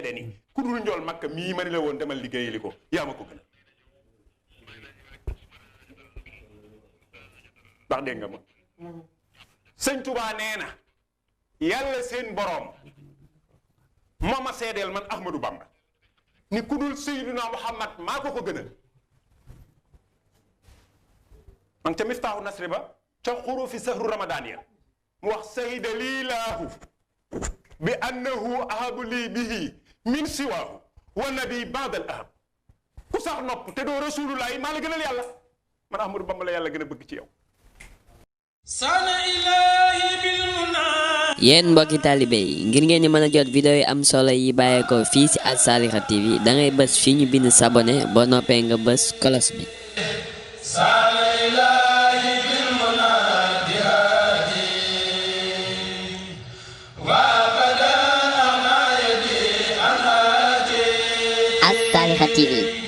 ni ku dul njool makka mii ma ni la woon demal liggéeyali ko yaa ma ko gën ndax dégg nga ma sëñ Tuubaa nee na yàlla seen boroom moo ma seedeel man Ahmadou Bamba ni ku dul Seydina Muhammad maa ko gënal man ca Miftaahu Nasri ba ca xurufi sahru Ramadan ya mu wax sahida lii laahu bi annahu ahabu lii bihi min siwaahu wa nabi baadal ahab ku sax nopp te doo rasulullahi maa la gënal yàlla man Ahmadou Bamba la yàlla gën a bëgg ci yow. yéen mbokki taalibe yi ngir ngeen di mën a jot vidéo yi am solo yi bàyyeekoo fii ci Al Saliha TV da ngay bës fii ñu bind s'abonner boo noppee nga bës cloche bi. Al Saliha TV.